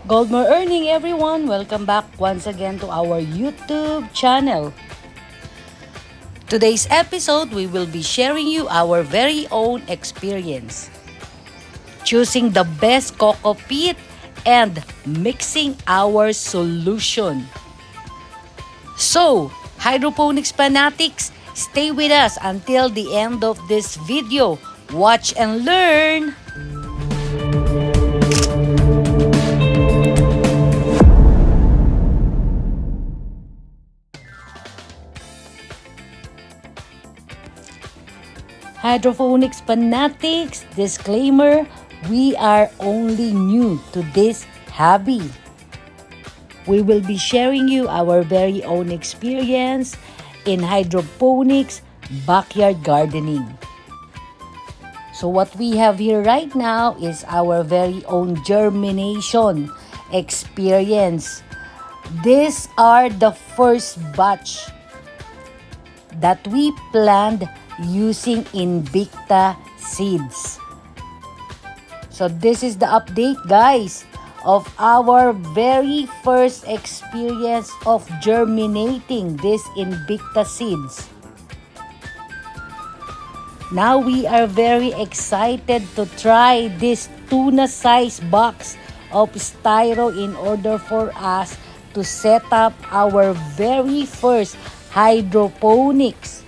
Gold more earning everyone! Welcome back once again to our YouTube channel. Today's episode, we will be sharing you our very own experience. Choosing the best coco peat and mixing our solution. So, hydroponics fanatics, stay with us until the end of this video. Watch and learn! Hydroponics fanatics, disclaimer, we are only new to this hobby. We will be sharing you our very own experience in hydroponics backyard gardening. So what we have here right now is our very own germination experience. These are the first batch that we planned using Invicta seeds. So this is the update, guys, of our very first experience of germinating this Invicta seeds. Now we are very excited to try this tuna size box of styro in order for us to set up our very first hydroponics.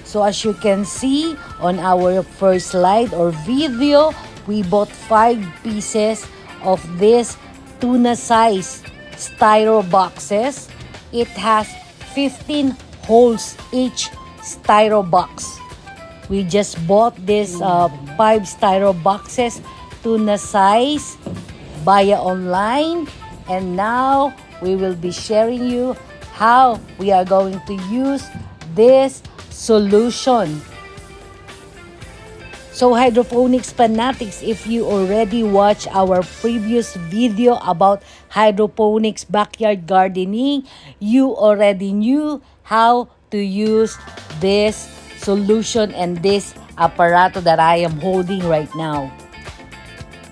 So as you can see on our first slide or video, we bought 5 pieces of this tuna size styro boxes. It has 15 holes each styro box. We just bought this 5 styro boxes tuna size via online, and now we will be sharing you how we are going to use this solution. So hydroponics fanatics, if you already watched our previous video about hydroponics backyard gardening, you already knew how to use this solution and this apparato that I am holding right now.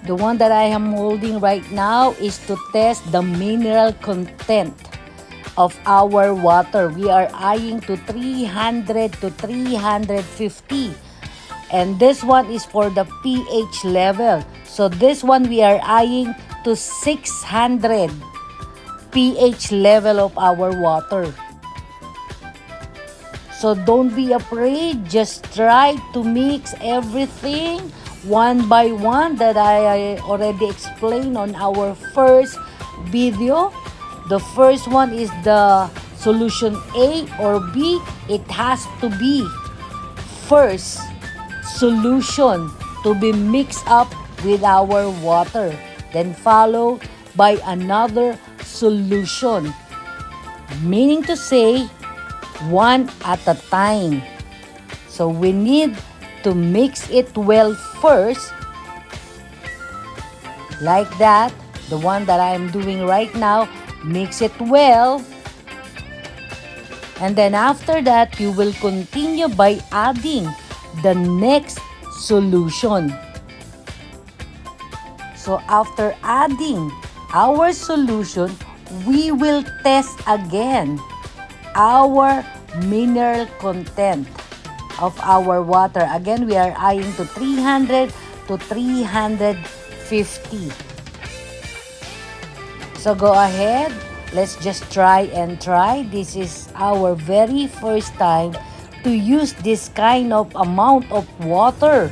The one that I am holding right now is to test the mineral content of our water. We are eyeing to 300 to 350, and this one is for the pH level. So this one we are eyeing to 600 pH level of our water. So don't be afraid, just try to mix everything one by one that I already explained on our first video. The first one is the solution A or B. It has to be first solution to be mixed up with our water. Then followed by another solution. Meaning to say, one at a time. So we need to mix it well first. Like that. The one that I am doing right now. Mix it well, and then after that you will continue by adding the next solution. So after adding our solution, we will test again our mineral content of our water. Again, we are eyeing to 300 to 350. So go ahead, let's just try and try. This is our very first time to use this kind of amount of water.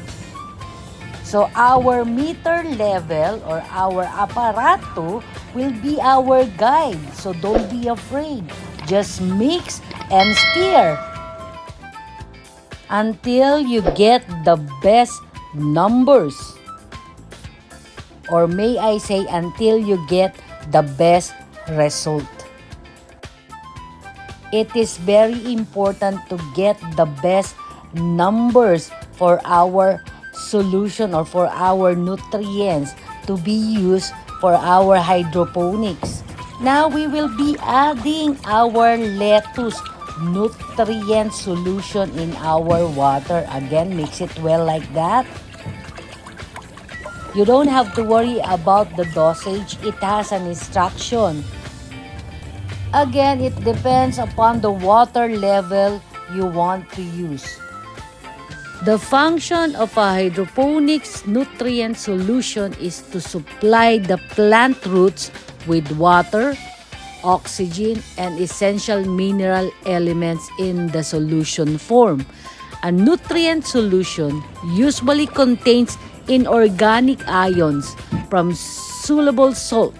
So our meter level or our apparato will be our guide. So don't be afraid. Just mix and stir until you get the best numbers. Or may I say until you get the best result. It is very important to get the best numbers for our solution or for our nutrients to be used for our hydroponics. Now we will be adding our lettuce nutrient solution in our water. Again, mix it well like that. You don't have to worry about the dosage. It has an instruction. Again, it depends upon the water level you want to use. The function of a hydroponics nutrient solution is to supply the plant roots with water, oxygen, and essential mineral elements in the solution form. A nutrient solution usually contains inorganic ions from soluble salt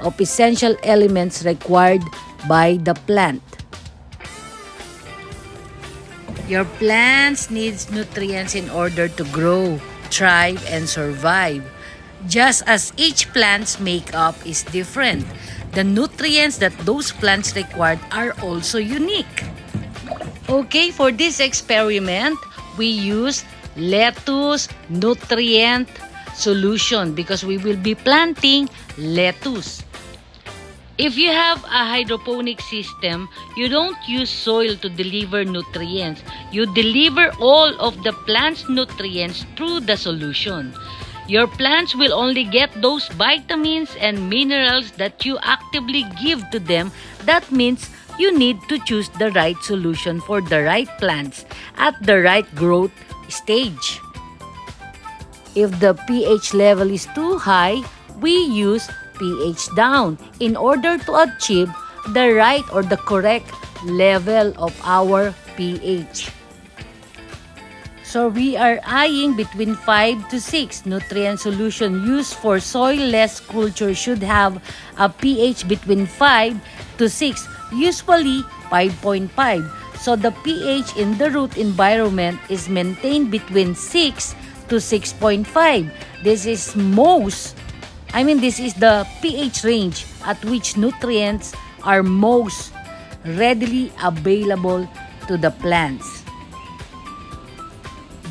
of essential elements required by the plant. Your plants needs nutrients in order to grow, thrive, and survive. Just as each plant's makeup is different, the nutrients that those plants require are also unique. Okay, for this experiment, we use lettuce nutrient solution because we will be planting lettuce. If you have a hydroponic system, you don't use soil to deliver nutrients. You deliver all of the plant's nutrients through the solution. Your plants will only get those vitamins and minerals that you actively give to them. That means you need to choose the right solution for the right plants at the right growth stage. If the pH level is too high, we use pH down in order to achieve the right or the correct level of our pH. So we are eyeing between 5 to 6. Nutrient solution used for soil-less culture should have a pH between 5 to 6, usually 5.5. So the pH in the root environment is maintained between 6 to 6.5. This is the pH range at which nutrients are most readily available to the plants.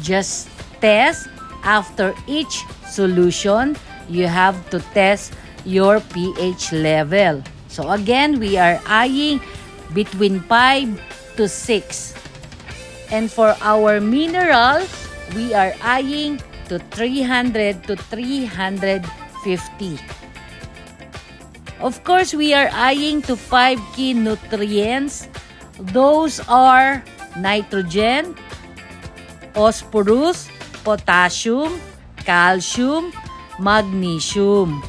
Just test after each solution. You have to test your pH level. So again, we are eyeing between 5 to 6. And for our mineral, we are eyeing to 300 to 350. Of course, we are eyeing to 5 key nutrients. Those are nitrogen, phosphorus, potassium, calcium, magnesium.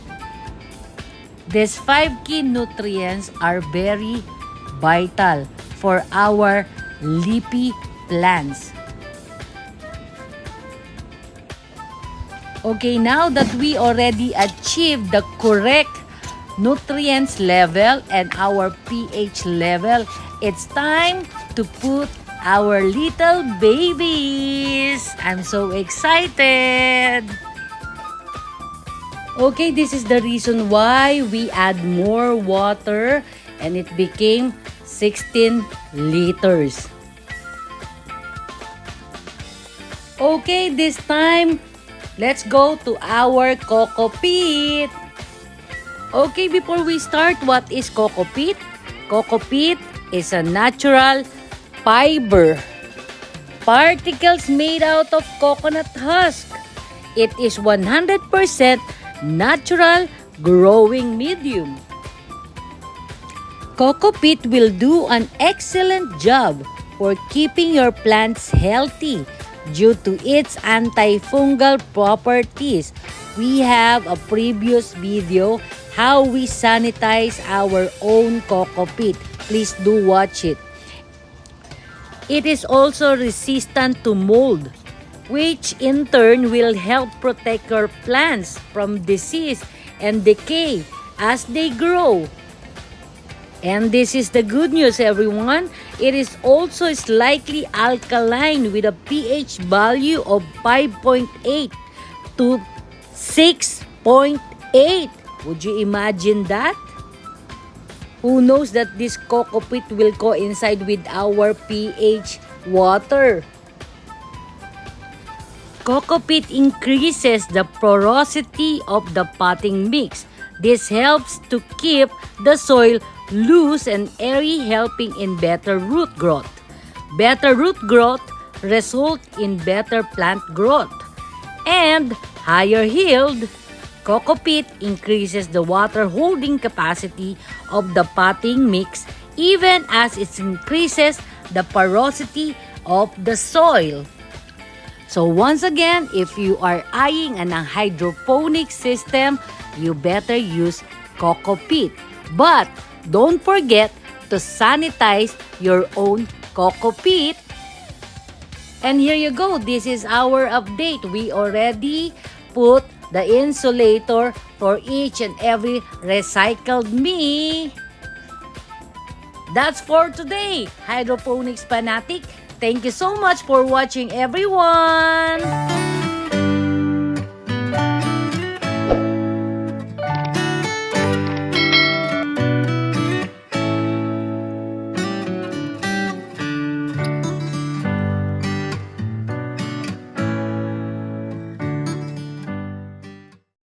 These 5 key nutrients are very vital for our leafy plants. Okay, now that we already achieved the correct nutrients level and our pH level, it's time to put our little babies. I'm so excited. Okay, this is the reason why we add more water and it became 16 liters. Okay, this time, let's go to our coco peat. Okay, before we start, what is coco peat? Coco peat is a natural fiber. Particles made out of coconut husk. It is 100% natural growing medium. Coco peat will do an excellent job for keeping your plants healthy due to its antifungal properties. We have a previous video how we sanitize our own coco peat. Please do watch it. It is also resistant to mold, which in turn will help protect your plants from disease and decay as they grow. And this is the good news, everyone. It is also slightly alkaline with a pH value of 5.8 to 6.8. Would you imagine that? Who knows that this coco peat will coincide with our pH water? Coco peat increases the porosity of the potting mix. This helps to keep the soil loose and airy, helping in better root growth. Better root growth results in better plant growth. and higher yield. Coco peat increases the water holding capacity of the potting mix even as it increases the porosity of the soil. So once again, if you are eyeing an hydroponic system, you better use coco peat. But don't forget to sanitize your own coco peat. And here you go. This is our update. We already put the insulator for each and every recycled me. That's for today, Hydroponics Fanatic. Thank you so much for watching, everyone.